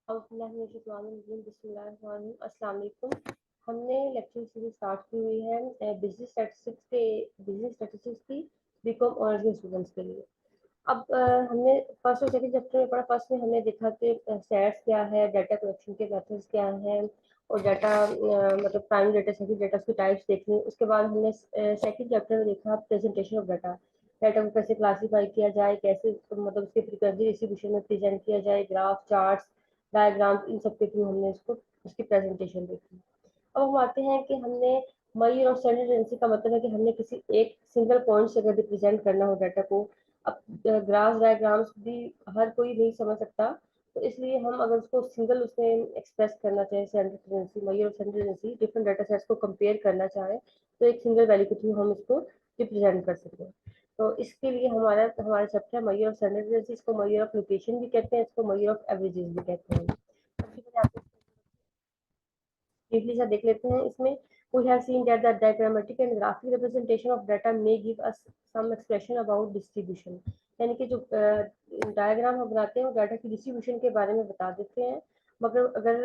अस्सलाम वालेकुम। हमने लेक्चर सीरीज स्टार्ट की हुई है बिजनेस स्टैटिस्टिक्स की बीकॉम ऑनर्स के स्टूडेंट्स के लिए। अब हमने फर्स्ट और सेकंड चैप्टर में पढ़ा। फर्स्ट में हमने देखा कि स्टैट्स क्या है, डाटा कलेक्शन के मेथड्स क्या हैं और डाटा मतलब प्राइमरी डाटा सेकेंडरी डाटा की टाइप्स देखनी। उसके बाद हमने सेकंड चैप्टर में देखा प्रेजेंटेशन ऑफ डाटा, डाटा को कैसे क्लासीफाई किया जाए, कैसे मतलब उसके फ्रीक्वेंसी डिस्ट्रीब्यूशन में प्रेजेंट किया जाए, ग्राफ, चार्ट्स, डायग्राम्स, इन सब के थ्रू हमने इसको उसकी प्रेजेंटेशन देखी। अब हम आते हैं कि हमने मई और स्टैंडर्ड का मतलब है कि हमने किसी एक सिंगल पॉइंट से अगर रिप्रेजेंट करना हो डाटा को। अब ग्राफ डायग्राम्स भी हर कोई नहीं समझ सकता, तो इसलिए हम अगर उसको सिंगल उसमें एक्सप्रेस करना चाहें, स्टैंडर्ड टेंडेंसी, मई और standard tendency different data sets को कंपेयर करना चाहें, तो एक सिंगल वैल्यू के थ्रू हम इसको रिप्रेजेंट कर सकते हैं। तो इसके लिए हमारा chapter may of standard tendency, इसको मई ऑफ लोकेशन भी कहते हैं, इसको मई ऑफ एवरेजेस भी कहते हैं। सबसे पहले आपको briefly सा देख लेते हैं। इसमें we have seen that the diagrammatic and graphic representation of data may give us some expression about distribution। यानी कि जो डायग्राम हम बनाते हैं वो डाटा की डिस्ट्रीब्यूशन के बारे में बता देते हैं। मगर अगर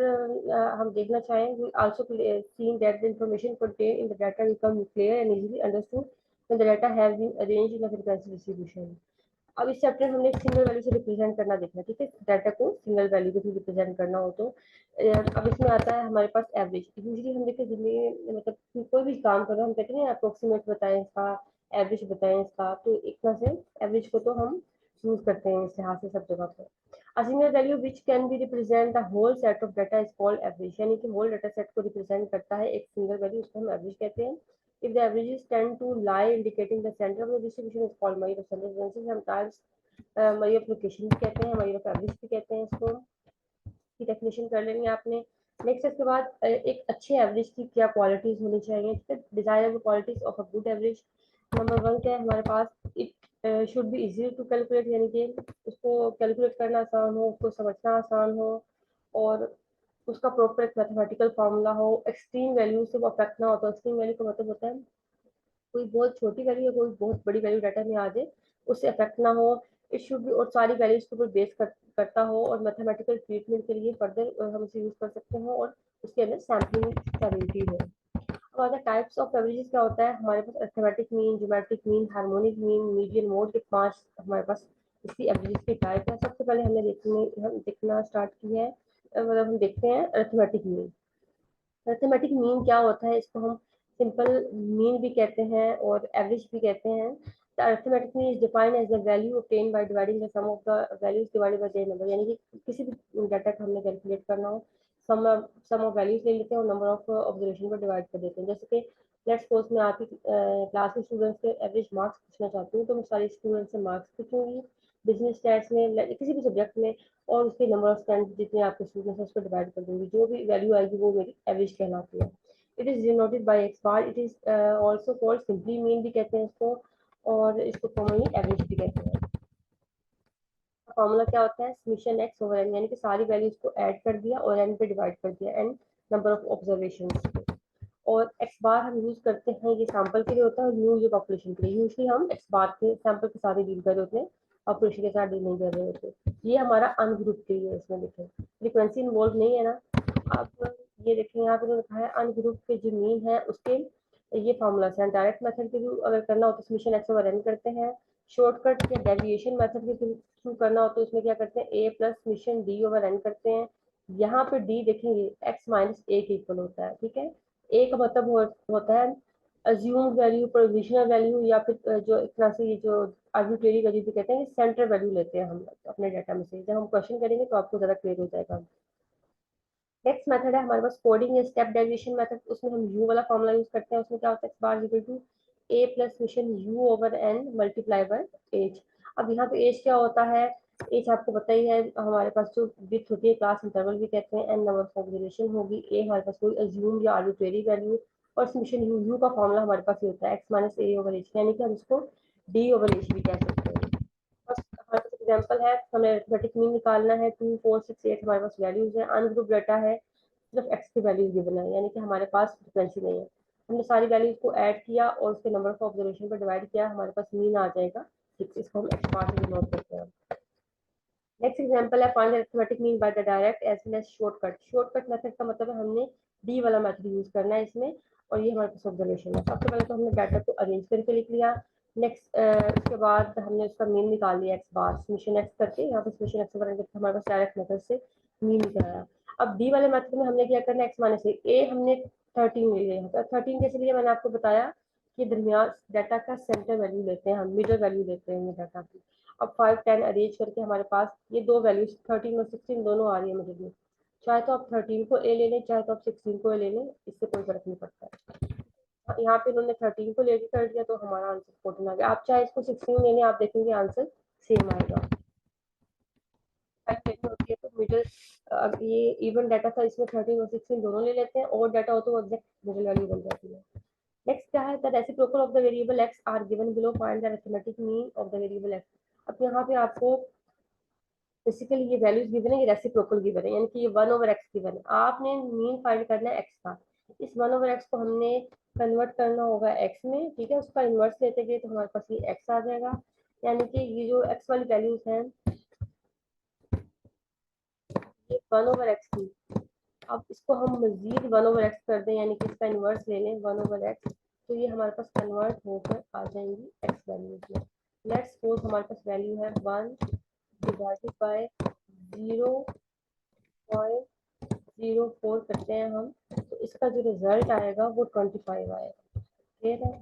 हम देखना चाहें, we also seen that the information contained in the data become clear and easily understood when the data has been arranged in a frequency distribution। अब इस चैप्टर में हमने एक सिंगल वैल्यू से रिप्रेजेंट करना देखना, ठीक है, डाटा को सिंगल वैल्यू के थ्रू रिप्रेजेंट करना हो तो अब इसमें आता है हमारे पास एवरेज। यूजली हम देखते जितने मतलब कोई भी काम कर रहे हैं, हम कहते हैं अप्रोक्सीमेट बताएं इसका, एवरेज बताएं इसका, तो एक तरह से एवरेज को तो हम यूज करते हैं इस लिहाज से सब जगह पर। A single value which can be represent the whole set of data is called average। यानी कि होल डाटा सेट को रिप्रेजेंट करता है एक सिंगल वैल्यू, उसको हम एवरेज कहते हैं। If the averages tend to lie indicating the center of the distribution is called Measure of central tendency। Sometimes measure of location भी कहते हैं, measure of average भी कहते हैं इसको। की डेफिनेशन कर लेंगे आपने। नेक्स्ट इसके बाद एक अच्छे एवरेज की क्या क्वालिटीज होनी चाहिए, ठीक है, desirable qualities of a good average. Number one क्या है हमारे पास, it should be easy to calculate, यानी कि उसको कैलकुलेट करना आसान हो, उसको समझना आसान हो, और उसका प्रॉपर एक मैथमेटिकल फॉर्मूला हो। एक्सट्रीम वैल्यू से वो अफेक्ट ना हो। तो एक्सट्रीम वैल्यू का मतलब होता है कोई बहुत छोटी वैल्यू या कोई बहुत बड़ी वैल्यू डाटा में आ जाए, उससे अफेक्ट ना हो। इट शुड भी, और सारी वैल्यूज के ऊपर करता हो, और मैथमेटिकल ट्रीटमेंट के लिए फर्दर हम इसे यूज कर सकते हो, और उसके अंदर सैम्पलिंग स्टेबिलिटी हो। अब अदर टाइप्स ऑफ एवरेजेस क्या होता है हमारे पास, arithmetic mean, geometric mean, harmonic mean, median mode के 5 हमारे पास इसकी एवरेजेस की टाइप है। सबसे पहले हम देखना स्टार्ट की है, मतलब हम देखते हैं अरिथमेटिक मीन। अरिथमेटिक मीन क्या होता है, इसको हम सिंपल मीन भी कहते हैं और एवरेज भी कहते हैं। The arithmetic mean is defined as the value obtained by dividing the sum of the values divided by their number. यानी कि किसी भी डाटा को हमने कैलकुलेट करना हो, सम ऑफ वैल्यूज ले लेते हैं और नंबर ऑफ ऑब्जर्वेशन पर डिवाइड कर देते हैं। जैसे कि लेट्स सपोज मैं आपकी क्लास के स्टूडेंट्स के एवरेज मार्क्स पूछना चाहती हूँ, तो मैं सारे स्टूडेंट्स से मार्क्स पूछूंगी बिजनेस स्टैट्स में, किसी भी सब्जेक्ट में, और उसके नंबर ऑफ स्टूडेंट जितने आपके स्टूडेंट्स हैं उसको डिवाइड कर दूंगी। जो भी वैल्यू आएगी वो मेरी एवरेज कहलाती है। It is denoted by x bar. It is also called simply mean भी कहते हैं इसको, और इसको कॉमनली एवरेज भी कहते हैं। फॉर्मूला क्या होता है, समीशन एक्स ओवर एन, यानी कि सारी वैल्यूज को ऐड कर दिया और एन पे डिवाइड कर दिया, एन नंबर ऑफ ऑब्जर्वेशन। और एक्स बार हम यूज करते हैं, ये सैंपल के लिए होता है, और न्यू ये पॉपुलेशन के लिए। यूजली हम एक्स बार के सैंपल के साथ ही डील कर रहे होते हैं, पॉपुलेशन के साथ डील नहीं कर रहे होते। ये हमारा अनग्रुप के लिए, इसमें देखें फ्रीक्वेंसी इन्वॉल्व नहीं है ना। अब ये देखें यहाँ पे जो लिखा है अनग्रुप के जो मीन है उसके ये फॉर्मूला है। डायरेक्ट मेथड के थ्रू अगर करना हो तो समीशन एक्स ओवर एन करते हैं। शॉर्टकट या डेविएशन मेथड के थ्रू करना हो तो उसमें क्या करते हैं, A plus summation D over N करते हैं। यहाँ पे डी देखेंगे एक्स माइनस ए के इक्वल होता है, ठीक है। ए का मतलब होता है अज्यूम्ड वैल्यू, प्रोविजनल वैल्यू, या फिर जो एक तरह से ये जो आर्बिट्रेरी वैल्यू भी कहते हैं, सेंटर वैल्यू लेते हैं हम अपने डाटा में से। जब हम क्वेश्चन करेंगे तो आपको ज्यादा क्लियर हो जाएगा। नेक्स्ट मेथड है हमारे पास कोडिंग या स्टेप डेरिवेशन मेथड। उसमें हम यू वाला फॉर्मूला यूज करते हैं। उसमें क्या होता है, x bar equal to a plus summation u over n multiply by h. अब यहाँ पे एज क्या होता है, एज आपको पता ही है, हमारे पास जो विथ होती है क्लास इंटरवल भी कहते हैं, एन नंबर ऑफ ऑब्जर्वेशन होगी, ए हमारे पास कोई अज्यूम या आर्बिट्रेरी वैल्यू, और मिशन यू, यू का फॉर्मूला हमारे पास ये होता है x minus a over as, यानी कि हम इसको डी ओवर एज भी कह सकते हैं। बस हमारे पास एग्जांपल है, हमें अरिथमेटिक मीन निकालना है, 2 4 6 8 हमारे पास वैल्यूज है, अनग्रुप डाटा है, सिर्फ एक्स की वैल्यूज गिवन है, यानी कि हमारे पास फ्रिक्वेंसी नहीं है। हमने सारी वैल्यूज को ऐड किया और उसके नंबर ऑफ ऑब्जर्वेशन पर डिवाइड किया, हमारे पास मीन आ जाएगा 6। इसको हम एक्स बार से डिनोट करते हैं। नेक्स्ट एग्जांपल है find the arithmetic mean by the direct as well as shortcut. Shortcut method का मतलब है हमने डी वाला मेथड यूज करना है इसमें, और ये हमारे पास ऑब्जर्वेशन है। सबसे पहले तो हमने डाटा को अरेंज करके लिख लिया। नेक्स्ट उसके बाद हमने उसका मीन निकाल लिया एक्स बार समेशन एक्स करके, यहाँ पे समेशन एक्स करके हमारे पास डायरेक्ट मेथड से मीन निकाला। अब डी वाले मेथड में हमने क्या करना है, एक्स माइनस ए हमने 13 ले लिया। तो 13 कैसे लिया मैंने आपको बताया कि दरमियान डाटा का सेंटर वैल्यू लेते हैं हम, मिडल वैल्यू लेते हैं डाटा की। अब 5 10 अरेंज करके हमारे पास ये दो वैल्यूज 13 और 16 दोनों आ रही है मिडिल में। चाहे तो आप 13 को ए ले लें, चाहे तो आप 16 को ए ले लें, इससे कोई फर्क नहीं पड़ता। यहाँ पे उन्होंने 13 को लेके कर दिया तो हमारा आंसर 14 आ गया। आप चाहे इसको 16 ले लें, आप देखेंगे आंसर सेम आएगा। होती है तो मिडल, अब ये इवन डाटा था इसमें 13 और 16 दोनों ले लेते हैं, और डाटा हो तो एग्जैक्ट मिडल वैल्यू बन जाती है। नेक्स्ट क्या है, the reciprocal of the variable x are given below, find the arithmetic mean of the variable x. अब यहाँ पे आपको बेसिकली ये वैल्यूज गिवन है, ये रेसिप्रोकल गिवन है, यानी कि ये 1/x गिवन है। आपने मीन फाइंड करना है एक्स का। इस 1/x को हमने कन्वर्ट करना होगा एक्स में, ठीक है। उसका इन्वर्स लेते गए तो हमारे पास ये एक्स आ जाएगा, यानी कि ये जो एक्स वाली वैल्यूज हैं ये 1/x की। अब इसको हम मजीद 1/x कर दें, यानी कि इसका इन्वर्स ले लें 1/x, तो ये हमारे पास कन्वर्ट होकर आ जाएंगी एक्स वैल्यूज में। लेट्स सपोज हमारे पास वैल्यू है 1 डिवाइडेड बाय 0.04 करते हैं हम, तो इसका जो रिजल्ट आएगा वो 25 आएगा। क्लियर है?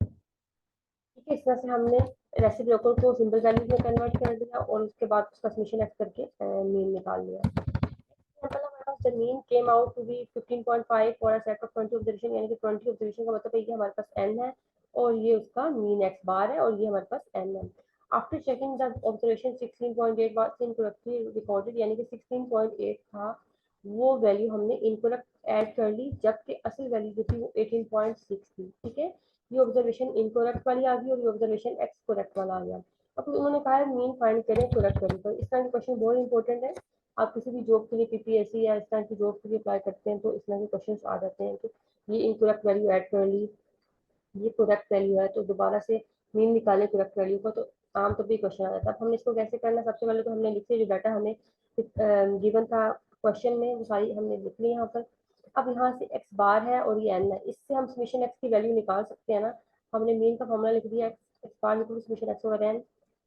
ठीक है, इस तरह से हमने रेसिप्रोकल को सिंपल वैल्यूज में कन्वर्ट कर दिया और उसके बाद उसका समेशन एक्स करके मीन निकाल लिया। The mean came out to be 15.5 for a set of 20 observation, यानी कि 20 observation का मतलब है कि हमारे पास n है और ये उसका मीन x बार है और ये हमारे पास n है। After checking the observation 16.8 was incorrectly recorded, यानी कि 16.8 था वो वैल्यू हमने इनकरेक्ट ऐड कर ली, जबकि असल वैल्यू जो थी वो 18.6 थी। ठीक है, ये ऑब्जर्वेशन इनकरेक्ट वाली आ गई और ये ऑब्जर्वेशन एक्स करेक्ट वाला आ गया। अब उन्होंने कहा है मीन फाइंड करें करेक्ट वैल्यू पर। इस तरह के क्वेश्चन बहुत इंपॉर्टेंट है। आप किसी भी जॉब के लिए पीपीएससी या इस तरह की जॉब के लिए अप्लाई करते हैं तो इस तरह के क्वेश्चन आ जाते हैं कि ये इनकरेक्ट वैल्यू ऐड कर ली, ये करेक्ट वैल्यू है, तो दोबारा से मीन निकालें करेक्ट वैल्यू का, तो आम तो भी क्वेश्चन आ जाता है। अब हमने इसको कैसे करना, सबसे पहले तो हमने लिखे जो डाटा हमें गिवन था क्वेश्चन में वो सारी हमने लिख ली यहाँ पर। अब यहाँ से एक्स बार है और ये एन है, इससे हम समेशन एक्स की वैल्यू निकाल सकते हैं ना। हमने मीन का फॉर्मूला लिख दिया, x bar equal to summation x over n.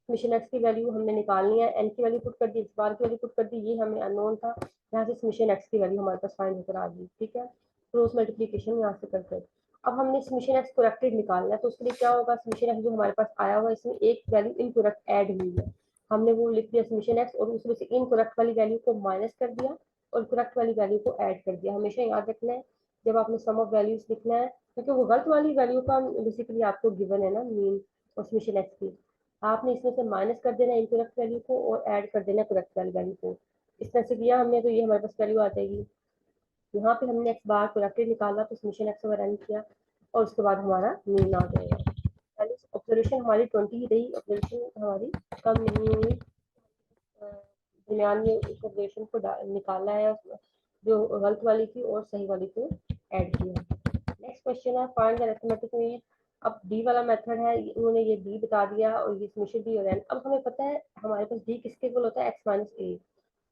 Summation x की वैल्यू हमने निकालनी है, एन की वैल्यू पुट कर दी, एक्स बार की वैल्यू पुट कर दी, ये हमें अननोन था। यहाँ से समेशन एक्स की वैल्यू हमारे पास फाइंड होकर आ गई। ठीक है, क्रॉस मल्टीप्लिकेशन यहाँ से करते हैं। अब हमने समेशन एक्स करेक्टेड निकालना है, तो उसके लिए क्या होगा, समेशन एक्स जो हमारे पास आया हुआ है इसमें एक वैल्यू इनकरेक्ट ऐड हुई है, हमने वो लिख दिया समेशन एक्स और उसमें से इनकरेक्ट वाली वैल्यू को माइनस कर दिया और करेक्ट वाली वैल्यू को ऐड कर दिया। हमेशा याद रखना है जब आपने सम ऑफ वैल्यूज लिखना है, क्योंकि वो गलत वाली वैल्यू का बेसिकली आपको गिवन है ना मीन और समेशन एक्स की, आपने इसमें से माइनस कर देना इनकरेक्ट वैल्यू को और ऐड कर देना करेक्ट वाली वैल्यू को। इस तरह से किया हमने तो ये हमारे पास वैल्यू आ जाएगी। यहाँ पे हमने एक्स बार करेक्टेड निकाला तो समेशन एक्स ओवर एन किया और उसके बाद हमारा मीन आ जाएगा। पहले ऑब्जर्वेशन हमारी 20 ही रही, ऑब्जर्वेशन हमारी कम नहीं हुई। दरमियान में इस ऑब्जर्वेशन को निकाला है, जो गलत वाली थी और सही वाली को ऐड किया। नेक्स्ट क्वेश्चन है फाइंड द अरिथमेटिक मीन। अब डी वाला मेथड है, उन्होंने ये डी बता दिया और ये समेशन डी और एन। अब हमें पता है हमारे पास डी किसके इक्वल होता है, x minus A.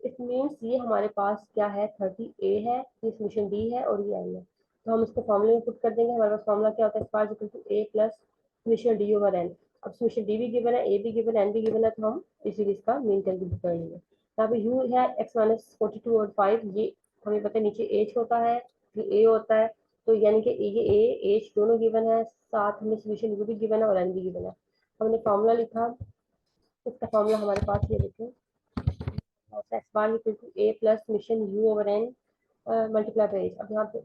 It means ये हमारे पास क्या है, 30 ए है, ये समेशन डी है और ये एन है। तो हम इसको फॉर्मूले में पुट कर देंगे। हमारे पास फॉर्मूला क्या होता है, x equal to a plus summation d over n. अब समेशन डी भी गिवन है, ए भी गिवन है, एन भी गिवन है, तो हम इसीलिए इसका मीन कैलकुलेट कर लेंगे। यहाँ पे यू है एक्स माइनस 42 और 5, ये हमें पता है नीचे एच होता है, ये ए होता है, तो यानी कि ये ए एच दोनों गिवन है, साथ में समेशन यू भी गिवन है और एन भी गिवन है। हमने फॉर्मूला लिखा, इसका फॉर्मूला हमारे पास ये लिखे, x bar equal to a plus summation u over n multiply by h. अब यहाँ पे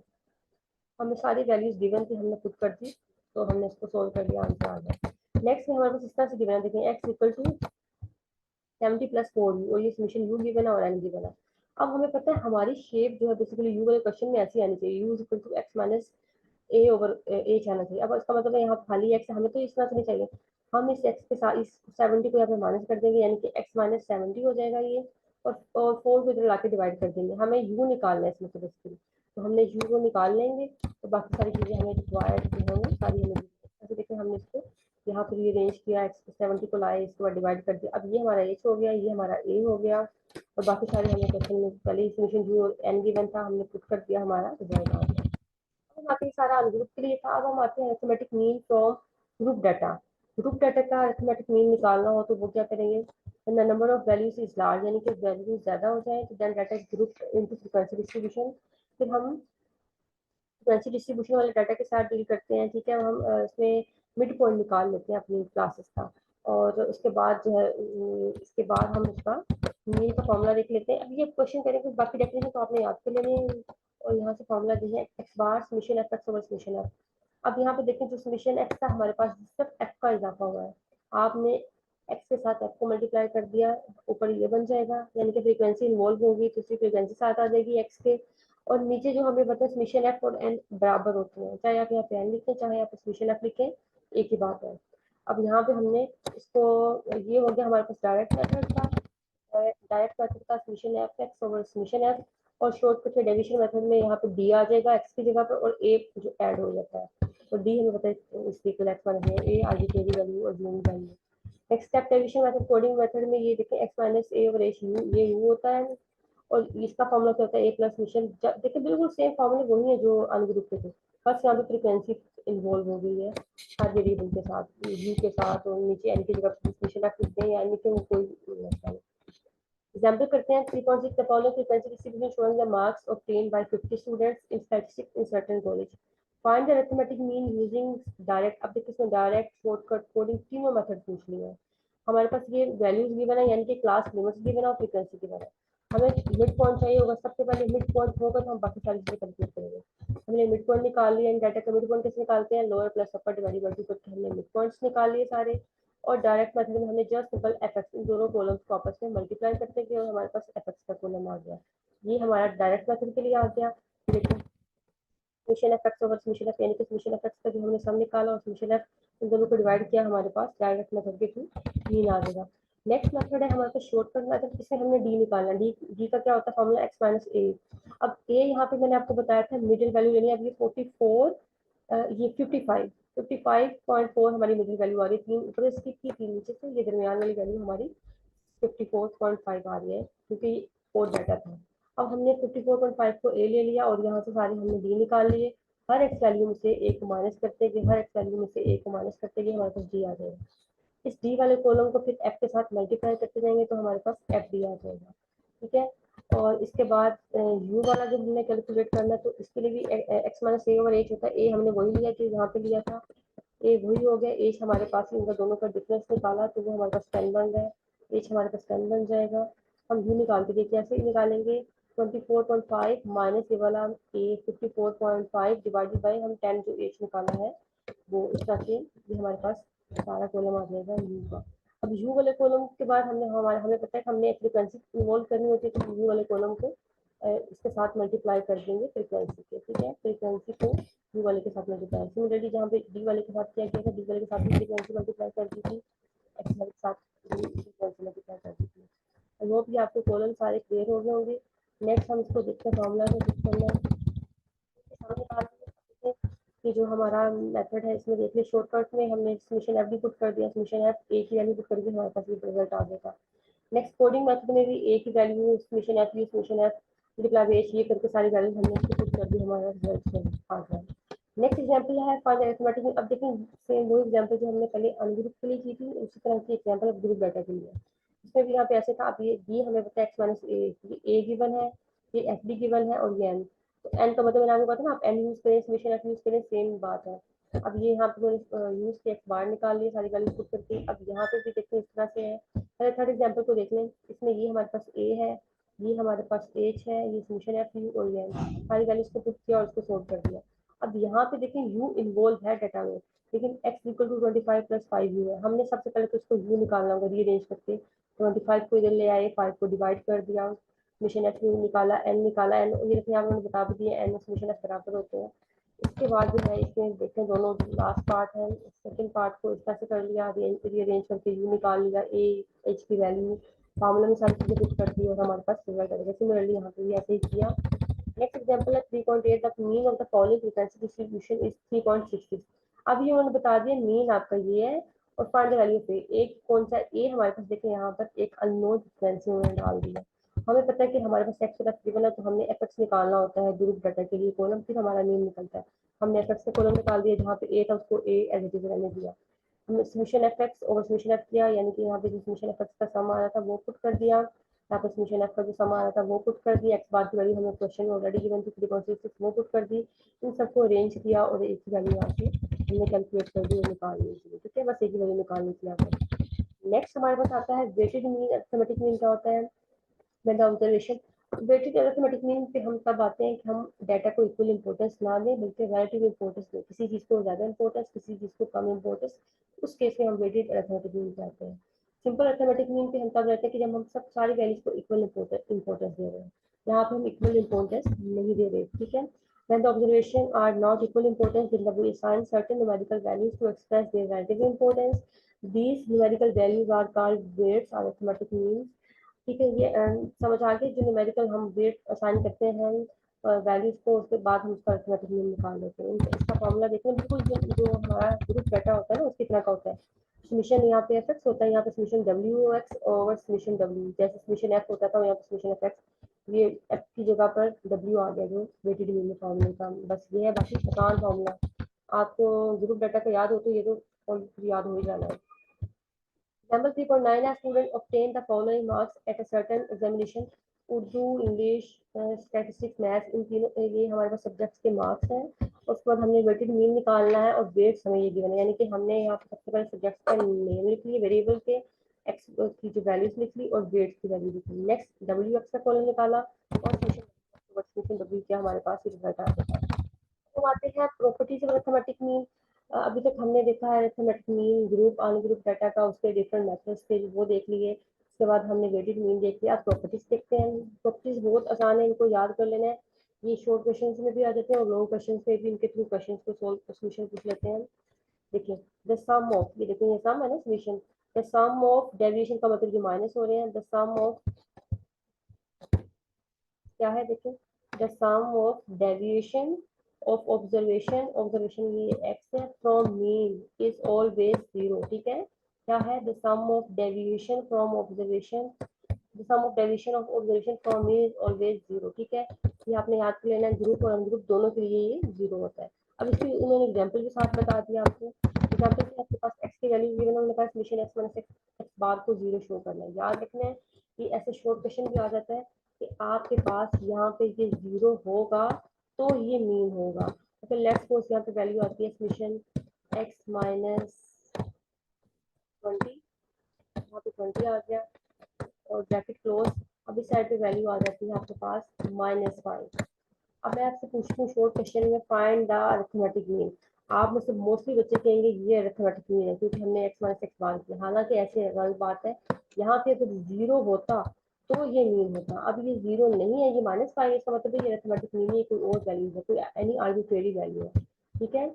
हमें सारी वैल्यूज गिवन थी, हमने पुट कर दी, तो हमने इसको सोल्व कर दिया, आंसर आ गया। नेक्स्ट में हमारे पास इस तरह से गिवन है, देखें एक्स इक्वल टू 70 प्लस 4 और ये समेशन यू गिवन है और एन गिवन है। अब हमें पता है हमारी शेप जो है बेसिकली यू वाले क्वेश्चन में ऐसी आनी चाहिए, u equal to x minus a over h आना चाहिए। अब इसका मतलब है यहाँ खाली एक्स, हमें तो इस तरह से नहीं चाहिए, हम इस एक्स के साथ इस 70 को यहाँ पे माइनस कर देंगे, यानी कि एक्स माइनस 70 हो जाएगा ये, और 4 को इधर लाके डिवाइड कर देंगे। हमें यू निकालना है इसमें से बेसिकली, तो हमने यू को निकाल लेंगे, तो बाकी सारी चीज़ें हमें रिक्वायर्ड जो होंगी सारी हमें। देखिए हमने इसको यहाँ पर रीअरेंज किया, x 70 को लाए, इसके बाद डिवाइड कर दिया। अब ये हमारा h हो गया, ये हमारा a हो गया, और बाकी सारे हमने क्वेश्चन में पहले ही सॉल्यूशन व्यू और n गिवन था, हमने पुट कर दिया, हमारा रिजल्ट आ गया। अब हम आते हैं, सारा अनग्रुप के लिए था। अब हम आते हैं arithmetic mean from group data. Group data का अरिथमेटिक मीन निकालना हो तो वो क्या करेंगे, the number of values is large, यानी कि वैल्यूज ज्यादा हो जाए तो then data group into frequency distribution. फिर हम फ्रीक्वेंसी डिस्ट्रीब्यूशन वाले डाटा के साथ डील करते हैं, ठीक है। हम इसमें मिड पॉइंट निकाल लेते हैं अपनी क्लासेस का, और उसके बाद जो है इसके बाद हम उसका मीन का फॉर्मूला देख लेते हैं। अब ये क्वेश्चन करेंगे, बाकी डेफिनेशन तो आपने याद कर लेनी है, और यहाँ से फॉर्मूला दी है x bar summation F X over summation F. अब यहाँ पे देखें, जो समेशन एक्स था हमारे पास सिर्फ एफ का इजाफा हुआ है, आपने एक्स के साथ एफ को मल्टीप्लाई कर दिया, ऊपर ये बन जाएगा, यानी कि फ्रीक्वेंसी इन्वॉल्व होगी तो उसकी फ्रीक्वेंसी साथ आ जाएगी एक्स के, और नीचे जो हमें पता है समेशन एफ और एन बराबर होते हैं, चाहे आप यहाँ पे एन लिखें चाहे आप समेशन एफ लिखें, एक ही बात है। अब यहाँ पे हमने इसको, ये हो गया हमारे पास डायरेक्ट मेथड का, डायरेक्ट मेथड का summation F X over summation F, और शॉर्टकट के डेविएशन मेथड में यहाँ पे डी आ जाएगा एक्स की जगह पर, और ए जो ऐड हो जाता है, और डी हमें पता है इसकी इक्वल एक्स माइनस ए आर्बिट्रेरी वैल्यू और you value. Next step deviation method, coding method में ये देखें x minus a over H U, ये यू होता है, और इसका फॉर्मूला क्या होता है, ए प्लस मिशन। देखिए बिल्कुल सेम फॉर्मूले वही है जो अनग्रुप के थे, बस यहाँ पे फ्रीक्वेंसी इन्वॉल्व हो गई है हर वेरिएबल के साथ, यू के साथ, और नीचे एन की जगह मिशन रख सकते हैं, यानी कि वो कोई मसला नहीं। एग्जाम्पल करते हैं 3.6 the following frequency distribution showing the marks obtained by 50 students in statistics in certain college. Find the arithmetic mean using direct। अब देखिए इसमें डायरेक्ट, शॉर्टकट, कोडिंग तीनों मेथड पूछ लिए हैं। हमारे पास ये वैल्यूज गिवन है, यानी कि क्लास लिमिट्स गिवन है और फ्रीक्वेंसी गिवन है। हमें मिड पॉइंट चाहिए होगा, सबसे पहले मिड पॉइंट होगा तो हम बाकी सारी चीजें कंप्लीट करेंगे। हमने मिड पॉइंट निकाल लिया, डाटा का मिड पॉइंट कैसे निकालते हैं, lower plus upper divide by 2 करके हमने मिड पॉइंट्स निकाल लिए सारे, और डायरेक्ट मेथड में हमने जस्ट सिंपल एफ एक्स इन दोनों कॉलम्स को आपस में मल्टीप्लाई करते गए, और हमारे पास एफ एक्स का कॉलम आ गया। ये हमारा डायरेक्ट मेथड के लिए आ गया। देखिए summation F X over summation F, यानी कि समेशन एफ एक्स का जो हमने सम निकाला और समेशन एफ, इन दोनों को डिवाइड किया, हमारे पास डायरेक्ट मेथड के थ्रू मीन आ जाएगा। नेक्स्ट मेथड है हमारे पास शॉर्टकट मेथड, इसमें हमने डी निकालना। डी का क्या होता है फॉर्मूला, एक्स माइनस ए। अब ए यहाँ पे मैंने आपको बताया था मिडिल वैल्यू लेनी है। अब ये 44, ये 55.4 हमारी मिडिल वैल्यू आ रही है, तीन ऊपर इसकी थी, तीन नीचे से, ये दरमियान वाली वैल्यू हमारी 54.5 आ रही है, क्योंकि कोड डाटा था। अब हमने 54.5 को ए ले लिया, और यहाँ से सारे हमने डी निकाल लिए। हर एक्स वैल्यू में से ए को माइनस करते गए, हर एक्स वैल्यू में से ए को माइनस करते गए, हमारे पास डी आ जाएगा। इस डी वाले कॉलम को फिर एफ के साथ मल्टीप्लाई करते जाएंगे तो हमारे पास एफ डी आ जाएगा, ठीक है। और इसके बाद यू वाला जब हमने कैलकुलेट करना है तो इसके लिए भी x minus a over H होता है। ए हमने वही लिया जो यहाँ पे लिया था, ए वही हो गया, एच हमारे पास, इनका दोनों का डिफरेंस निकाला तो वो हमारे पास 10 बन गया, एच हमारे पास 10 बन जाएगा। हम यू निकाल के देखिए, कैसे निकालेंगे, 24.5 माइनस ये वाला ए 54.5 डिवाइडेड बाई हम 10 जो एच निकाला है वो, इस तरह से ये हमारे पास सारा कॉलम आ जाएगा यू का। अब यू वाले कॉलम के बाद हमें पता है कि हमने फ्रीक्वेंसी इन्वॉल्व करनी होती है, तो यू वाले कॉलम को इसके साथ मल्टीप्लाई कर देंगे फ्रीक्वेंसी के, ठीक है। फ्रीक्वेंसी को यू वाले के साथ मल्टीप्लाई, सिमिलरली जहाँ पे डी वाले के साथ क्या किया था, डी वाले के साथ भी फ्रीक्वेंसी मल्टीप्लाई कर दी थी, एक्स वाले के साथ फ्रीक्वेंसी मल्टीप्लाई कर दी थी। आई होप ये आपके कॉलम सारे क्लियर हो गए होंगे। नेक्स्ट हम इसको देखते हैं, फॉर्मूला को कुछ करना है सामने कि जो हमारा मेथड है इसमें देख लिया, शॉर्टकट में हमने समेशन एफ भी पुट कर दिया, समेशन एफ ए की वैल्यू पुट करके हमारे पास ये रिजल्ट आ जाएगा। नेक्स्ट कोडिंग मेथड में भी ए की value summation F you summation F multiply H, ये करके सारी वैल्यू हमने इसको पुट कर दी, हमारा रिजल्ट आ गया। नेक्स्ट एग्जांपल है फाइंड अरिथमेटिक में। अब देखें सेम वो एग्जांपल जो हमने पहले अनग्रुप के लिए की थी, उसी तरह की एग्जांपल अब ग्रुप डाटा के लिए। इसमें भी यहाँ पे ऐसे था, अब ये डी हमें पता है एक्स माइनस ए गिवन है, ये एफ डी गिवन है, और ये एन। तो एन का मतलब मैंने आपको बताया ना, आप एन यूज करें समेशन एफ यूज करें, सेम बात है। अब ये यहाँ पे यूज के एक्स बार निकाल लिए सारी वैल्यू पुट करके। अब यहाँ पे भी देखते हैं इस तरह से है। पहले थर्ड एग्जांपल को देख लें, इसमें ये हमारे पास ए है, ये हमारे पास एच है, ये समेशन एफ यू और ये एन, सारी वैल्यूज को पुट किया और उसको सोल्व कर दिया। अब यहाँ पे देखें यू इन्वॉल्व है डाटा में, लेकिन x equal to 25 plus 5 u है। हमने सबसे पहले तो इसको यू निकालना होगा, रीअरेंज करके 25 को इधर ले आए, 5 को डिवाइड कर दिया, मिशन एफ यू निकाला, एन निकाला, एन ये देखिए आपने बता भी दिए, एन और मिशन एफ बराबर होते हैं। इसके बाद जो है इसमें देखते हैं दोनों लास्ट पार्ट है, सेकंड पार्ट को इस तरह से कर लिया, रीअरेंज करके यू निकाल लिया, ए एच की वैल्यू फार्मूला में सारी चीजें पुट कर दी और हमारे पास रिजल्ट आएगा। सिमिलरली यहाँ पे भी ऐसे ही किया। नेक्स्ट एग्जांपल है 3.8 the mean of the following frequency distribution is 3.66। अब ये उन्होंने बता दिया मीन आपका ये है और फाइंड द वैल्यू ऑफ ए, एक कौन सा ए हमारे पास, देखें यहाँ पर एक अननोन फ्रीक्वेंसी उन्होंने डाल दी है। हमें पता है कि हमारे पास एक्स का गिवन है, तो हमने एफ एक्स निकालना होता है ग्रुप डाटा के लिए कॉलम, फिर हमारा मीन निकलता है। हमने एफ एक्स का कॉलम निकाल दिया, जहाँ पे ए था उसको ए एज इट इज रहने दिया। हमने summation F X over summation F किया, यानी कि यहाँ पे जो समीशन एफ एक्स का सम आ रहा था वो पुट कर दिया, यहाँ पे समीशन एफ का जो सम आ रहा था वो पुट कर दिया, एक्स बार की वैल्यू हमें क्वेश्चन में ऑलरेडी गिवन थी 3.66 वो पुट कर दी, इन सबको अरेंज किया और एक ही वैल्यू यहाँ पे हमने कैलकुलेट कर दी और निकाल ली थी। ठीक है, बस एक ही वैल्यू निकालनी थी यहाँ पे। नेक्स्ट हमारे पास आता है वेटेड मीन। अरिथमेटिक मीन क्या होता है? When the observation, weighted arithmetic mean पे हम तब आते हैं कि हम डाटा को इक्वल इंपॉर्टेंस ना दें, बल्कि रिलेटिव इंपॉर्टेंस दें, किसी चीज़ को ज़्यादा इंपॉर्टेंस, किसी चीज़ को कम इंपॉर्टेंस, उस केस में हम वेटेड अरिथमेटिक मीन कहते हैं। सिंपल अरिथमेटिक मीन पे हम तब रहते हैं कि जब हम सब सारी वैल्यूज को इक्वल इंपॉर्टेंस दे रहे हैं। यहाँ पे हम इक्वल इंपॉर्टेंस नहीं दे रहे। ठीक है, when the observation are not equal importance, then we assign certain numerical values to express their relative importance. These numerical values are called weights or arithmetic means. ठीक है, ये समझ आ गई। जो न्यूमेरिकल हम वेट असाइन करते हैं वैल्यूज को, उसके बाद हम उसका अरिथमेटिक मीन निकाल लेते हैं। इसका फॉर्मूला देखते हैं, बिल्कुल जो हमारा ग्रुप डाटा होता है ना उसकी तरह का होता है। समीशन यहाँ पे एफ एक्स होता है, यहाँ पे समीशन डब्ल्यू एक्स और समीशन डब्ल्यू, जैसे समीशन एफ होता था यहाँ पे समीशन एफ एक्स, ये एफ की जगह पर डब्ल्यू आ गया जो वेटेड मीन फॉर्मूले का। बस ये है, बाकी आसान फॉर्मूला। आपको ग्रुप डाटा का याद हो तो ये तो याद हो ही जाना है। Number 3.9, a student obtained the following marks at a certain examination. Urdu, English, statistics, maths, इन तीनों ये हमारे पास सब्जेक्ट्स के मार्क्स हैं। उसके बाद हमने वेटेड मीन निकालना है और वेट्स हमें ये गिवन है, यानी कि हमने यहाँ पे सबसे पहले सब्जेक्ट्स का नेम लिख लिया, वेरिएबल के एक्स की जो वैल्यूज लिख ली और वेट्स की वैल्यू लिख ली। नेक्स्ट डब्ल्यू एक्स का कॉलम निकाला और फंक्शन डब्ल्यू क्या हमारे पास रिजल्ट आ गया। तो आते हैं प्रॉपर्टीज ऑफ अरिथमेटिक मीन। अभी तक हमने देखा है arithmetic mean, group ungroup data का, उसके डिफरेंट मेथड्स थे वो देख लिए। उसके बाद हमने वेटेड मीन देख लिया। अब प्रॉपर्टीज देखते हैं। प्रॉपर्टीज बहुत आसान है, इनको याद कर लेना है। ये शॉर्ट क्वेश्चन में भी आ जाते हैं और लॉन्ग क्वेश्चन में भी इनके थ्रू क्वेश्चन को सोल्व सोल्यूशन पूछ लेते हैं। देखिए, द सम ऑफ, ये देखिए ये सम है ना, solution. The sum of deviation का मतलब जो माइनस हो रहे हैं, द सम ऑफ क्या है, देखिए the sum of deviation of observation, observation ये एक्स है, from mean is always zero. ठीक है, क्या है, the sum of deviation from observation, the sum of deviation of observation from mean is always zero. ठीक है, ये आपने याद कर लेना है, ग्रुप और अनग्रुप दोनों के लिए ये जीरो होता है। अब इसकी उन्होंने एग्जाम्पल के साथ बता दिया आपको। एग्जाम्पल से आपके पास एक्स की वैल्यू गिवन है, उन्होंने कहा समीशन एक्स माइनस एक्स बार को जीरो शो करना है। याद रखना है कि ऐसे शॉर्ट क्वेश्चन भी आ जाता है कि आपके पास यहाँ पे ये जीरो होगा तो ये मीन होगा। तो लेट्स सपोज यहाँ पे वैल्यू आती है समीशन एक्स माइनस 20, यहाँ पे 20 आ गया और ब्रैकेट क्लोज। अब इस साइड पे वैल्यू आ जाती है आपके पास -5। अब मैं आपसे पूछती हूँ शॉर्ट क्वेश्चन में, फाइंड द अरिथमेटिक मीन। आप में से मोस्टली बच्चे कहेंगे ये अरिथमेटिक मीन है क्योंकि हमने एक्स माइनस एक्स बार किया, हालांकि ऐसे गलत बात है। यहाँ पे अगर जीरो होता तो ये मीन होता, अब ये जीरो नहीं है, ये -5, इसका मतलब है ये अरिथमेटिक मीन है, कोई और वैल्यू है, कोई एनी आर्बिट्रेरी वैल्यू है। ठीक है,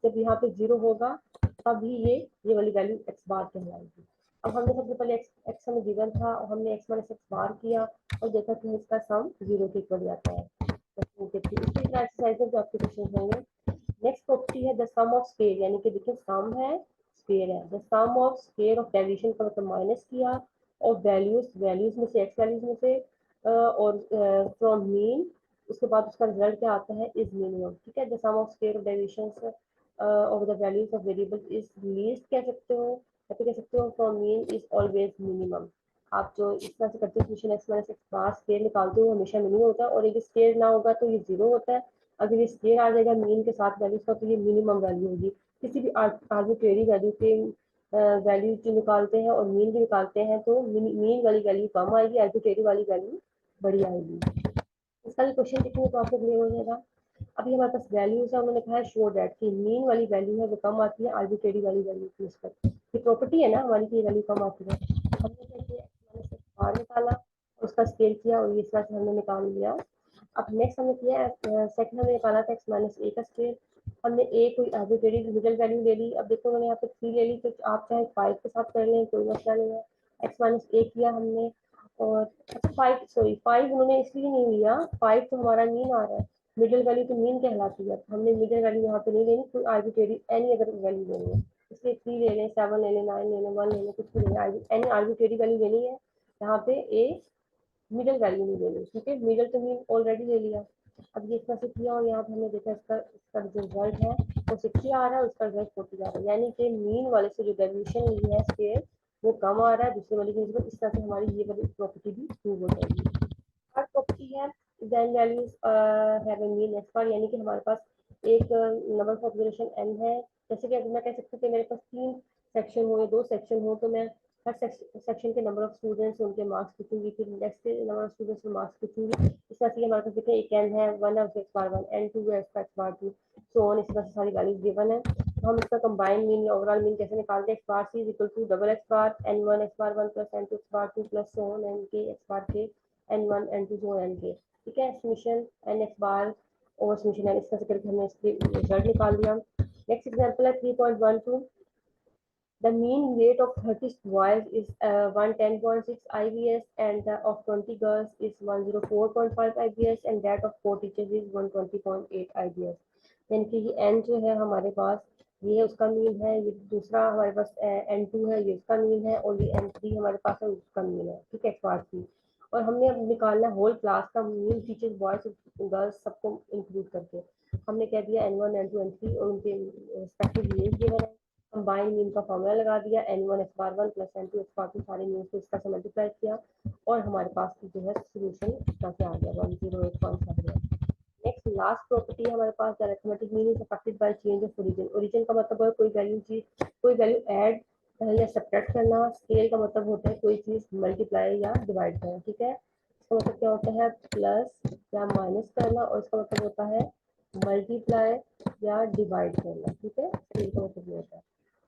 जब यहाँ पे जीरो होगा तभी ये वाली वैल्यू एक्स बार कहलाएगी। अब हमने सबसे पहले एक्स हमें गिवन था और हमने एक्स माइनस एक्स बार किया और देखा कि इसका सम जीरो के इक्वल आता है। इसी तरह एक्सरसाइज में जो आपके क्वेश्चन होंगे। नेक्स्ट प्रॉपर्टी है द सम ऑफ स्क्वायर, यानी कि देखिए सम है स्क्वायर है, the sum of square of deviation का मतलब माइनस किया और वैल्यूज वैल्यूज में से एक्स वैल्यूज में से और फ्रॉम मीन, उसके बाद उसका रिजल्ट क्या आता है, इज मिनिमम। ठीक है, the sum of square of deviation of the values of variable is least कह सकते हो, या फिर कह सकते हो from mean is always minimum. आप जो इस तरह से करते हो solution x minus x bar square निकालते हो हमेशा मिनिमम होता है, और यदि स्क्वायर ना होगा तो ये जीरो होता है। अगर ये स्क्वायर आ जाएगा मीन के साथ वैल्यूज का तो ये मिनिमम वैल्यू होगी। किसी भी आर्बिट्रेरी वैल्यू के वैल्यू जो निकालते हैं और मीन भी निकालते हैं तो मीन वाली वैल्यू कम आएगी, आर्बिट्रेरी वाली वैल्यू बड़ी आएगी। इसका भी क्वेश्चन देखेंगे तो आपको क्लियर हो जाएगा। अभी हमारे पास वैल्यूज है, उन्होंने कहा है शो दैट कि मीन वाली वैल्यू है वो कम आती है आर्बिट्रेरी वाली वैल्यू की निस्बत। ये प्रॉपर्टी है ना हमारी की वैल्यू कम आती है। हमने क्या किया, मैंने बाहर निकाला, उसका स्केल किया और इस तरह से हमने निकाल लिया। अब नेक्स्ट हमने किया सेकंड हमने निकाला था एक्स माइनस ए का स्केल, हमने ए कोई आर्बिट्रेरी मिडल वैल्यू ले ली। अब देखो उन्होंने यहाँ पे 3 ले ली, तो आप चाहे 5 के साथ कर लें, कोई मसला नहीं है। एक्स माइनस ए किया हमने और अच्छा 5 उन्होंने इसलिए नहीं लिया, 5 तो हमारा मीन आ रहा है, मिडिल वैल्यू तो मीन कहलाती है, हमने मिडिल वैल्यू यहाँ पे नहीं लेनी, कोई आर्बिट्रेरी एनी अदर वैल्यू लेनी है। इसलिए 3 ले लें, 7 ले लें, 9 ले लें, 1 ले लें, कुछ भी ले लें, एनी आर्बिट्रेरी वैल्यू लेनी है। यहाँ पे ए मिडल वैल्यू नहीं लेनी, ठीक है, मिडल तो मीन ऑलरेडी ले लिया। अब ये इसमें से किया और यहाँ पे हमने देखा इसका जो रिजल्ट है वो 60 आ रहा है, उसका रिजल्ट 40 आ रहा है, यानी कि मीन वाले से जो डेविएशन ली है स्केल वो कम आ रहा है दूसरे वाले की निस्बत। इस तरह से हमारी ये वाली प्रॉपर्टी भी प्रूव हो जाएगी। थर्ड प्रॉपर्टी है then values have a mean S bar, यानी कि हमारे पास एक नंबर ऑफ ऑब्जर्वेशन n है। जैसे कि अगर मैं कह सकती हूँ कि मेरे पास 3 सेक्शन हो या 2 सेक्शन हो, तो मैं हर सेक्शन के नंबर ऑफ स्टूडेंट्स उनके मार्क्स लिखूंगी, फिर नेक्स्ट के नंबर ऑफ स्टूडेंट्स के मार्क्स लिखूंगी। इस तरह से हमारे पास देखिए एक n है, 1 है x बार 1, n2 है x बार 2, सो ऑन, इस तरह से सारी वैल्यूज गिवन है। तो हम इसका कंबाइंड मीन या ओवरऑल मीन कैसे निकालते हैं? x bar c is equal to double x bar n1 x bar 1 plus n2 x bar 2 plus so on n k x bar k n1 n2 so n k, ठीक है, summation n x bar over summation n, इस तरह से करके हमने इसके result निकाल दिया। नेक्स्ट एग्जांपल है 3.12, the mean weight of 30 boys is 110.6 IBS and of 20 girls is 104.5 IBS and that of 4 teachers is 120.8 IBS। यानी कि ये n जो है हमारे पास ये उसका मीन है, ये दूसरा हमारे पास n2 है, ये उसका मीन है, और ये n3 हमारे पास है, उसका मीन है, ठीक है, क्लास की। और हमने अब निकालना होल क्लास का मीन, टीचर्स बॉयज गर्ल्स सबको इंक्लूड करके। हमने कह दिया n1 n2 n3 और उनके रिस्पेक्टिव मीन गिवन है। कंबाइन मीन का फॉर्मूला लगा दिया, n1 x bar 1 plus n2 x bar 2 सारे मीन को इसका से मल्टीप्लाई किया और हमारे पास जो है सोल्यूशन इसका से आ गया 108.7। नेक्स्ट लास्ट प्रॉपर्टी है हमारे पास, the arithmetic mean is affected by change of origin. Origin का मतलब है कोई वैल्यू ऐड या सब्ट्रैक्ट करना। स्केल का मतलब होता है कोई चीज मल्टीप्लाई या डिवाइड करना, ठीक है। इसका मतलब क्या होता है? प्लस या माइनस करना, और इसका मतलब होता है मल्टीप्लाई या डिवाइड करना, ठीक है, स्केल का मतलब ये होता है।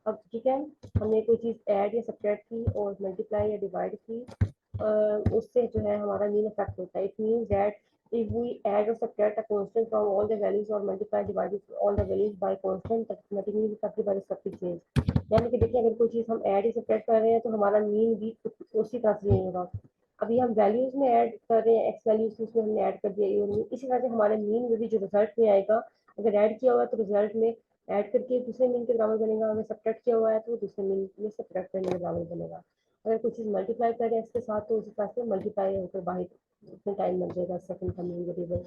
अब ठीक है, हमने कोई चीज़ ऐड या सब्ट्रैक्ट की और मल्टीप्लाई या डिवाइड की, उससे जो है हमारा मीन अफेक्ट होता है। It means that if we add or subtract a constant from all the values or multiply divided all the values by constant, that nothing is affected by respective change। यानी कि देखिए अगर कोई चीज़ हम add या subtract कर रहे हैं तो हमारा मीन भी उसी तरह से होगा। अभी हम वैल्यूज में ऐड कर रहे हैं, एक्स वैल्यूज उसमें हमने ऐड कर दिया ए, इसी तरह से हमारे मीन में भी जो रिजल्ट में आएगा, अगर ऐड किया हुआ है तो रिजल्ट में ऐड करके दूसरे मीन के बराबर बनेगा, अगर सब्ट्रैक्ट किया हुआ है तो दूसरे मीन में सब्ट्रैक्ट करने के बराबर बनेगा। अगर कुछ चीज़ मल्टीप्लाई कर रहे हैं इसके साथ तो उसी तरह से मल्टीप्लाई होकर बाहर उतने टाइम लग जाएगा सेकंड का मीन वेरिएबल।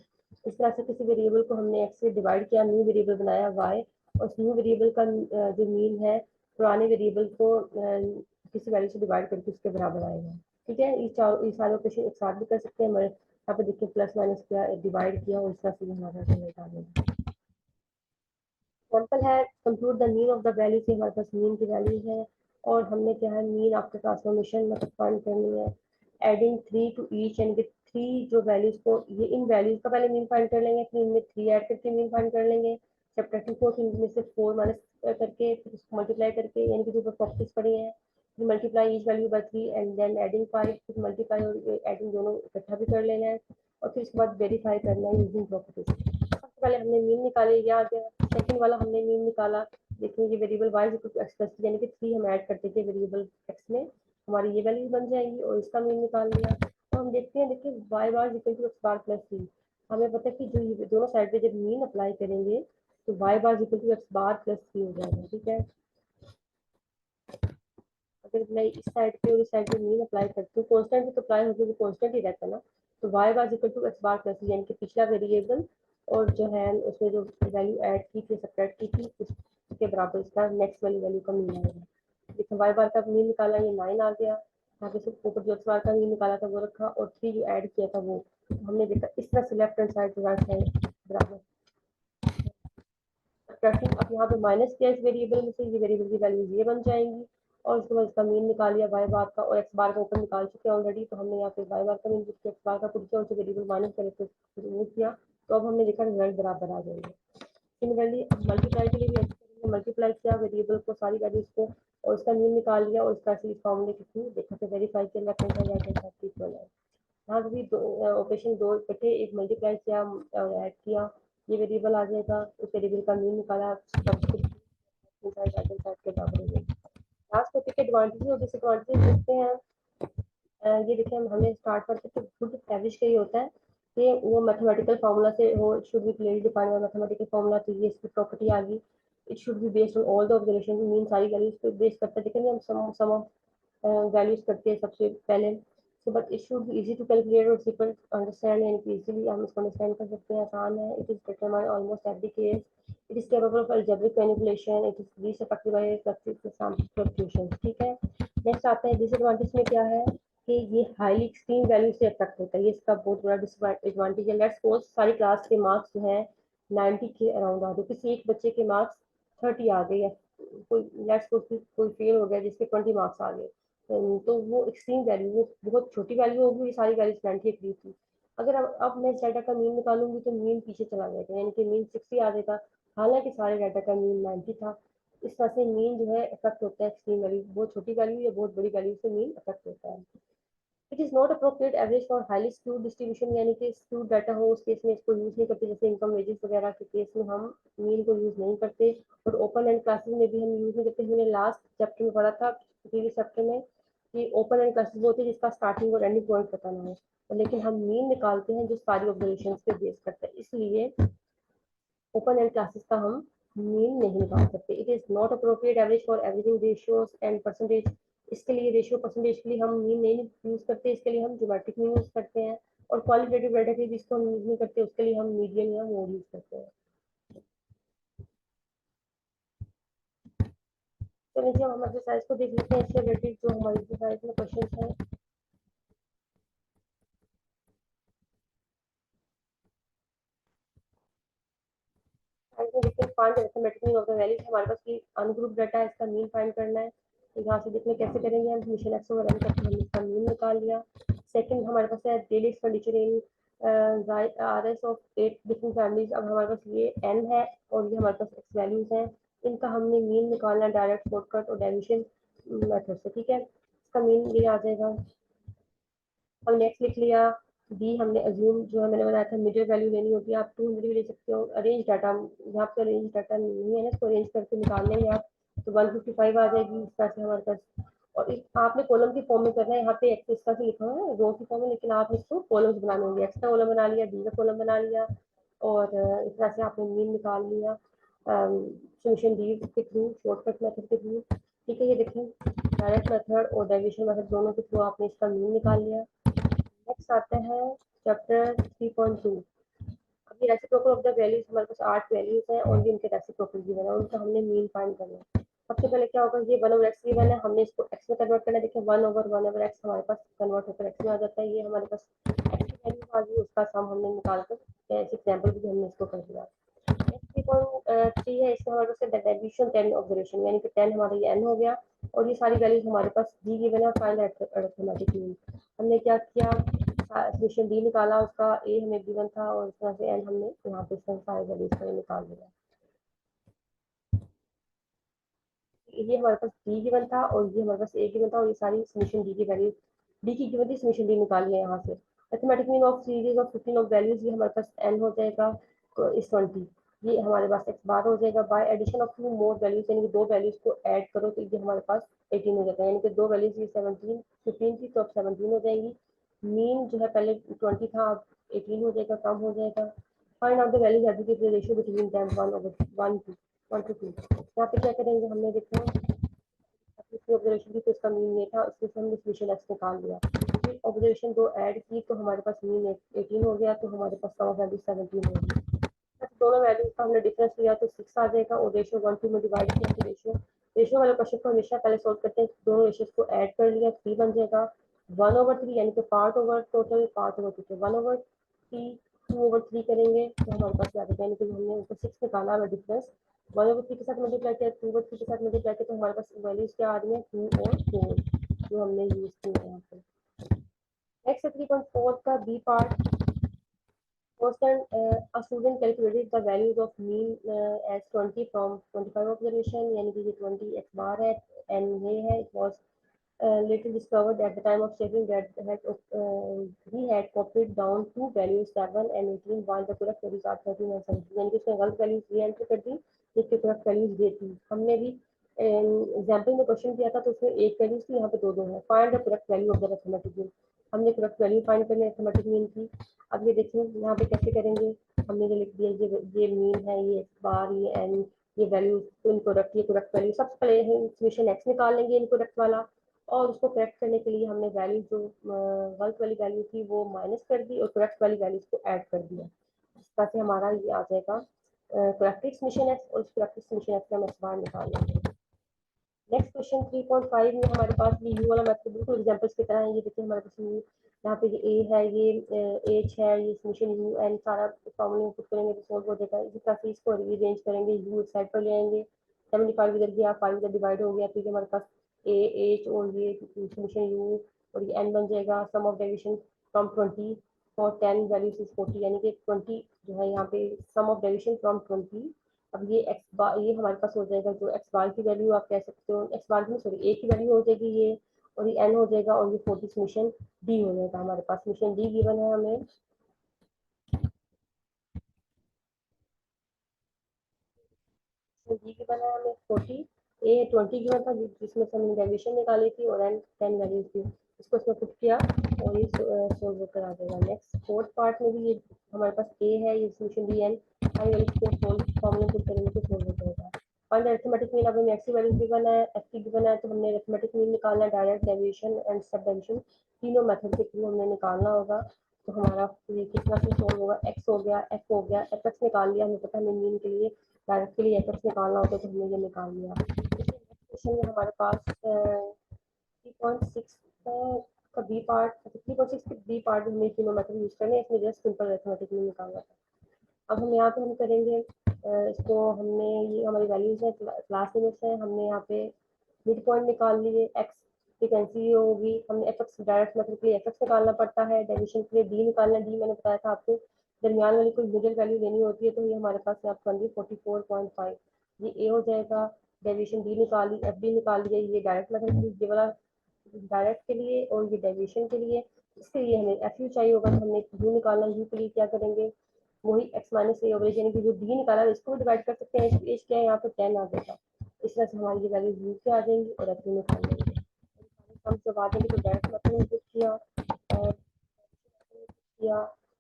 इस तरह से किसी वेरिएबल को हमने एक्स से डिवाइड किया, न्यू वेरिएबल बनाया वाई, और उस न्यू वेरिएबल का जो मीन है पुराने वेरिएबल को किसी वैल्यू से डिवाइड करके उसके बराबर आएगा, ठीक है। ये सारे ऑपरेशन एक साथ भी कर सकते हैं। यहाँ पे देखिए प्लस माइनस किया, डिवाइड किया, और इस तरह से हमारा रिजल्ट आ गया। एग्जाम्पल है compute the mean of the value, से हमारे पास मीन की वैल्यू है और हमने क्या है मीन आफ्टर ट्रांसफॉर्मेशन मतलब फाइंड करनी है। एडिंग 3 टू ईच, यानी कि 3 जो वैल्यूज को ये इन वैल्यूज का पहले मीन फाइंड कर लेंगे, फिर इनमें 3 ऐड करके मीन फाइंड कर लेंगे। सब्ट्रैक्टिंग 4, फिर इनमें से 4 माइनस करके फिर उसको मल्टीप्लाई करके, यानी कि जो प्रॉपर्टीज पड़ी हैं, फिर multiply each value by 3 and then adding 5, फिर मल्टीप्लाई और एडिंग दोनों इकट्ठा भी कर लेना है और फिर उसके बाद वेरीफाई करना है यूजिंग प्रॉपर्टीज। सबसे पहले हमने मीन निकाले, ये आ गया। सेकंड वाला हमने मीन निकाला, देखिए ये variable y equal to x plus 3, यानी कि 3 हम ऐड करते थे वेरिएबल x में, हमारी ये वैल्यू बन जाएगी और इसका मीन निकाल लिया। तो हम देखते हैं, देखिए y bar equal to x bar plus 3, हमें पता है कि जो ये दोनों साइड पे जब मीन अप्लाई करेंगे तो y bar equal to x bar plus 3 हो जाएगा, ठीक है। अगर मैं इस साइड पे और इस साइड पे मीन अप्लाई करती हूँ, कॉन्स्टेंट भी तो अप्लाई होगी, वो कॉन्स्टेंट ही रहता है ना। तो y bar equal to x bar plus 3, यानी कि पिछला वेरिएबल और जो है उसमें जो वैल्यू ऐड की थी सब्ट्रैक्ट की थी उसके बराबर इसका नेक्स्ट वाली वैल्यू का मीन आएगा। देखो y बार का मीन निकाला, ये 9 आ गया। यहाँ पे सिर्फ ऊपर जो x बार का मीन निकाला था वो रखा और 3 जो ऐड किया था वो हमने देखा। इस तरह से left hand side right side बराबर सब्ट्रैक्टिंग। अब यहाँ पे माइनस किया इस वेरिएबल में से, ये वेरिएबल की वैल्यू ये बन जाएंगी और उसके बाद इसका मीन निकाल लिया y बार का, और x बार का ऊपर निकाल चुके हैं ऑलरेडी, तो हमने यहाँ पे y बार का मीन x बार का पुट किया और वेरिएबल माइनस करके रिमूव किया, तो अब हमने देखा रिजल्ट बराबर आ जाएंगे। सिमिलरली अब मल्टीप्लाई के लिए भी ऐसे करेंगे, मल्टीप्लाई किया वेरिएबल को सारी वैल्यूज को और उसका मीन निकाल लिया और इसका इस फॉर्मूले के थ्रू देखा कि वेरीफाई किया left hand side right hand side equal है। यहाँ पे भी ऑपरेशन दो इकट्ठे, एक मल्टीप्लाई किया और ऐड किया, ये वेरिएबल आ जाएगा, उस वेरिएबल का मीन निकाला, सब कुछ साइड राइट हैंड साइड के बराबर हो जाएगा। लास्ट टॉपिक के एडवांटेजेस और डिसएडवांटेजेस देखते हैं। ये देखिए हमें स्टार्ट करते थे खुद एवरेज का ही होता है कि वो मैथमेटिकल फार्मूला से हो, should be clearly defined by mathematical formula, तो ये इसकी प्रॉपर्टी आ गई। It should be based on all the observation, mean सारी वैल्यूज पे बेस करते हैं। देखेंगे हम सम ऑफ वैल्यूज करते हैं सबसे पहले। So but it should be easy to calculate और सिंपल अंडरस्टैंड, यानी कि इजीली हम इसको अंडरस्टैंड कर सकते हैं, आसान है। It is determine almost every case, it is capable of algebraic manipulation, it is least affected by fluctuation. ठीक है, नेक्स्ट आता है डिसएडवांटेज में क्या है कि ये हाईली एक्सट्रीम वैल्यू से अफेक्ट होता है, ये इसका बहुत बड़ा डिसएडवांटेज है। लेट्स सपोज सारी क्लास के मार्क्स जो है 90 के अराउंड आ गए, किसी एक बच्चे के मार्क्स 30 आ गए, या कोई लेट्स सपोज कोई फेल हो गया जिसके 20 मार्क्स आ गए, तो वो एक्सट्रीम वैल्यू, वो बहुत छोटी वैल्यू होगी, ये सारी वैल्यूज 90 के करीब थी। अगर अब मैं इस डाटा का मीन निकालूंगी तो मीन पीछे चला जाएगा, यानी कि मीन 60 आ जाएगा, हालांकि सारे डाटा का मीन 90 था। इस तरह से मीन जो है अफेक्ट होता है एक्सट्रीम वैल्यू, बहुत छोटी वैल्यू या बहुत बड़ी वैल्यू से मीन अफेक्ट होता है। It is not appropriate average for highly skewed distribution, यानी कि स्क्यूड डाटा हो उस केस में इसको यूज नहीं करते, जैसे इनकम वेजेस वगैरह के केस में हम मीन को यूज नहीं करते, और ओपन एंड क्लासेस में भी हम यूज नहीं करते। हमने लास्ट चैप्टर में पढ़ा था, प्रीवियस चैप्टर में, कि ओपन एंड क्लासेस वो होती है जिसका स्टार्टिंग और एंडिंग पॉइंट पता ना हो, लेकिन हम मीन निकालते हैं जो सारी ऑब्जर्वेशन पे बेस करते हैं, इसलिए ओपन एंड क्लासेस का हम मीन नहीं निकाल सकते। It is not appropriate average for averaging ratios and percentage, इसके लिए रेशियो परसेंटेज के लिए हम मीन नहीं यूज करते, इसके लिए हम ज्योमेट्रिक मीन यूज करते हैं। और क्वालिटेटिव डाटा के लिए जिसको हम यूज नहीं करते उसके लिए हम मीडियन या मोड यूज करते हैं। चलिए जी, हम एक्सरसाइज को देख लेते हैं, इससे रिलेटेड जो हमारी एक्सरसाइज में क्वेश्चन है। देखते हैं find arithmetic mean of the values, हमारे पास ये अनग्रुप डाटा है, इसका मीन फाइंड करना है। तो यहाँ से देखने कैसे करेंगे, हम मिशन एक्स ओवर एन करके हमने इसका मीन निकाल लिया। सेकंड हमारे पास है daily expenditure in R S of 8 different families. अब हमारे पास ये एन है और ये हमारे पास एक्स वैल्यूज हैं, इनका हमने मीन निकालना डायरेक्ट शॉर्टकट और डेविएशन मेथड से। ठीक है, इसका मीन ये आ जाएगा। और नेक्स्ट लिख लिया। डी हमने अज्यूम जो है मैंने बताया था मिडिल वैल्यू लेनी होती है, आप 200 भी ले सकते हो। अरेंज डाटा, यहाँ पे अरेंज डाटा नहीं है ना, इसको अरेंज करके निकालने हैं आप, तो 155 आ जाएगी इस तरह से हमारे पास। और इस आपने कॉलम की फॉर्म में करना है, यहाँ पे एक्स इस तरह से लिखा हुआ है रो की फॉर्म में, लेकिन आप इसको कॉलम्स बनाने होंगे, एक्स का कॉलम बना लिया, डी का कॉलम बना लिया, और इस तरह से आपने मीन निकाल लिया सॉल्यूशन डी के थ्रू, शॉर्टकट मेथड के थ्रू। ठीक है, ये देखें डायरेक्ट मेथड और डेविएशन मेथड दोनों के थ्रू आपने इसका मीन निकाल लिया। नेक्स्ट आता है चैप्टर 3.2। अभी रेसिप्रोकल ऑफ द वैल्यूज, हमारे पास 8 वैल्यूज हैं और ये इनके रेसिप्रोकल गिवन है, उनका हमने मीन फाइंड करना है। सबसे पहले क्या होगा, ये 1 ओवर एक्स गिवन है, हमने इसको एक्स में कन्वर्ट करना है। देखिए 1 ओवर एक्स हमारे पास कन्वर्ट होकर एक्स में आ जाता है, ये हमारे पास एक्स की वैल्यू आ गई, उसका सम हमने निकाल कर ऐसे एग्जाम्पल भी हमने इसको कर दिया। थ्री है, इसमें हमारे पास डेविएशन 10 ऑब्जर्वेशन, यानी कि 10 हमारा ये एन हो गया, और ये सारी वैल्यूज हमारे पास डी गिवन है, फाइंड अरिथमेटिक मीन। हमने क्या किया, सॉल्यूशन डी निकाला, उसका ए हमें गिवन था, और इस तरह से एन हमने यहाँ पे सारी वैल्यूज को निकाल दिया। ये हमारे पास डी गिवन था और ये हमारे पास ए गिवन था, और ये सारी सॉल्यूशन डी की वैल्यू डी की गिवन थी, सॉल्यूशन डी निकाल लिया यहाँ से। Mathematic mean of series of 15 of values, ये हमारे पास एन हो जाएगा इस 20, ये हमारे पास एक्स बार हो जाएगा। By addition of 2 more values, यानी कि 2 वैल्यूज को ऐड करो तो ये हमारे पास 18 हो जाता है, यानी कि 2 वैल्यूज ये 17 15 थी तो अब 17 हो जाएगी। मीन जो है पहले 20 था, अब 18 हो जाएगा, कम हो जाएगा। Find out the values at the ratio between them 1 to 2। यहाँ पे क्या करेंगे, हमने देखा ऑब्जर्वेशन की तो इसका मीन ये था, इसमें से हमने सॉल्यूशन एक्स निकाल लिया, फिर ऑब्जर्वेशन 2 ऐड की तो हमारे पास मीन 18 हो गया, तो हमारे पास सम ऑफ वैल्यू 17 होगी। दोनों वैल्यूज का हमने डिफरेंस लिया तो 6 आ जाएगा, और रेशियो 1 2 में डिवाइड किया तो रेशियो रेशियो वाले क्वेश्चन को हमेशा पहले सोल्व करते हैं, दोनों रेशियोज को ऐड कर लिया, 3 बन जाएगा। 1/3 यानी कि part over total, part over total 1/3, 2/3 करेंगे तो हमारे पास क्या आता है, यानी कि हमने ऊपर 6 निकाला है डिफरेंस, 1/3 के साथ मल्टीप्लाई किया, 2/3 के साथ मल्टीप्लाई किया, तो हमारे पास वैल्यूज क्या आ रही है 2 और 4, जो हमने यूज की है यहाँ पे। नेक्स्ट 3.4 का B part. Constant, a student calculated the values of mean as 20 from 25 observation, यानी कि ये 20 x बार है, n ये है। It was later discovered at the time of checking that he had copied down two values 7 and 18 while the correct values are 13 and 17, यानी कि उसने गलत वैल्यूज ये एंटर कर दी जिसकी correct values ये थी। हमने भी एग्जाम्पल में क्वेश्चन किया था तो उसमें एक वैल्यूज थी, यहाँ पे दो है। Find the correct value of the arithmetic mean, हमने करेक्ट वैल्यू फाइंड करनी है अरिथमेटिक मीन की। अब ये देखिए यहाँ पे कैसे करेंगे, हमने जो लिख दिया ये मीन है, ये एक्स बार, ये एन, ये वैल्यू इनकरेक्ट, ये करेक्ट वैल्यू, सबसे पहले समीशन एक्स निकाल लेंगे इनकरेक्ट वाला, और उसको करेक्ट करने के लिए हमने वैल्यू जो गलत वाली वैल्यू थी वो माइनस कर दी और करेक्ट वाली वैल्यूज को ऐड कर दिया। इस तरह से हमारा ये आ जाएगा करेक्टेड समीशन एक्स, और इस करेक्टेड समीशन एक्स का हम बाहर निकाल लेंगे। नेक्स्ट क्वेश्चन 3.5 में हमारे पास ये यू वाला मेथड बिल्कुल एग्जांपल्स की तरह है। ये देखिए हमारे पास यहाँ पे ये ए है, ये एच है, ये समीशन यू एन सारा फॉर्मूले में पुट करेंगे तो सोल्व हो जाएगा। इसी तरह से इसको रीअरेंज करेंगे, यू इस साइड पर ले आएंगे, 75 इधर गया, 5 इधर डिवाइड हो गया, तो ये हमारे पास ए एच और ये समीशन यू और ये एन बन जाएगा। सम ऑफ डेविएशन फ्रॉम 20 और 10 वैल्यूज इज 40, यानी कि 20 जो है यहाँ पे सम ऑफ डेविएशन फ्रॉम 20। अब ये एक्स बार, ये हमारे पास हो जाएगा जो एक्स बार की वैल्यू आप कह सकते हो, एक्स बार की सॉरी ए की वैल्यू हो जाएगी ये, और ये एन हो जाएगा, और ये 40 समीशन डी हो जाएगा। हमारे पास समीशन डी गिवन है हमें, डी गिवन है हमें 40, ए 20 गिवन था जिसमें से हमने डेविएशन निकाली थी, और एन 10 वैल्यू थी। इसको इसमें पुट किया और ये सोल्व होकर आ जाएगा। नेक्स्ट फोर्थ पार्ट में भी ये हमारे पास ए है, ये summation d n, five values को सोल्व फॉर्मूला पुट करेंगे तो सोल्व हो जाएगा। फाइंड अरिथमेटिक मीन, अब हमें एक्स की वैल्यू गिवन है, एफ की गिवन है, तो हमने अरिथमेटिक मीन निकालना है, डायरेक्ट डेविएशन एंड सब डेविएशन तीनों मेथड के थ्रू हमने निकालना होगा। तो हमारा ये कितना से सोल्व होगा, एक्स हो गया, एफ हो गया, एफ एक्स निकाल लिया, हमें पता है मीन के लिए डायरेक्ट के लिए एफ एक्स निकालना होता है, तो हमने ये निकाल लिया। क्वेश्चन में हमारे पास 3.6 का बी पार्ट, 3.6 के बी पार्ट में हमें तीनों मेथड यूज करने हैं, इसमें जस्ट सिंपल अरिथमेटिक मीन निकालना था। अब हम यहाँ पे हम करेंगे इसको, हमने ये हमारी वैल्यूज है, क्लास लिमिट्स है, हमने यहाँ पे मिड पॉइंट निकाल लिए, एक्स फ्रीक्वेंसी ये होगी, हमने एफ एक्स डायरेक्ट मेथड के लिए एफ एक्स निकालना पड़ता है, डेविएशन के लिए डी निकालना, डी मैंने बताया था आपको, दरमियान वाली कोई मिडिल वैल्यू लेनी होती है, तो ये हमारे पास यहाँ पर 44.5, ये ए हो जाएगा। डेविएशन डी निकाली, एफ डी निकाल लिया, ये डायरेक्ट मेथड ये वाला डायरेक्ट के लिए, और ये डेविएशन के लिए। इसके लिए हमें एफ यू चाहिए होगा, तो हमने यू निकालना, यू के लिए क्या करेंगे, वही एक्स माइनस ए ओवरेज, यानी कि जो डी निकाला है इसको डिवाइड कर सकते हैं, एच क्या है यहाँ पे 10 आ जाएगा। इस तरह से हमारी ये वैल्यू यू के आ जाएंगी और एफ यू निकाल लेंगे। हम जब आ जाएंगे तो डायरेक्ट मेथड में पुट किया और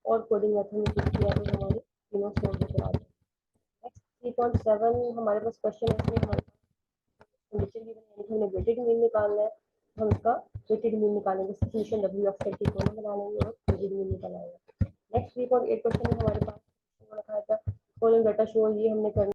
और कोडिंग मेथड में पुट किया, तो हमारे तीनों सोल्व होकर आ जाएंगे। नेक्स्ट 3.7 हमारे पास क्वेश्चन है, इसमें हमारे कंडीशन गिवन है, यानी कि हमें वेटेड मीन निकालना है, तो हम इसका वेटेड मीन निकालेंगे, सब्स्टिट्यूशन डब्ल्यू एक्स करके दोनों बना लेंगे और वेटेड मीन निकालेंगे। नेक्स्ट 3.8 क्वेश्चन में हमारे पास रखा था फॉलोइंग डाटा शो, ये हमने करना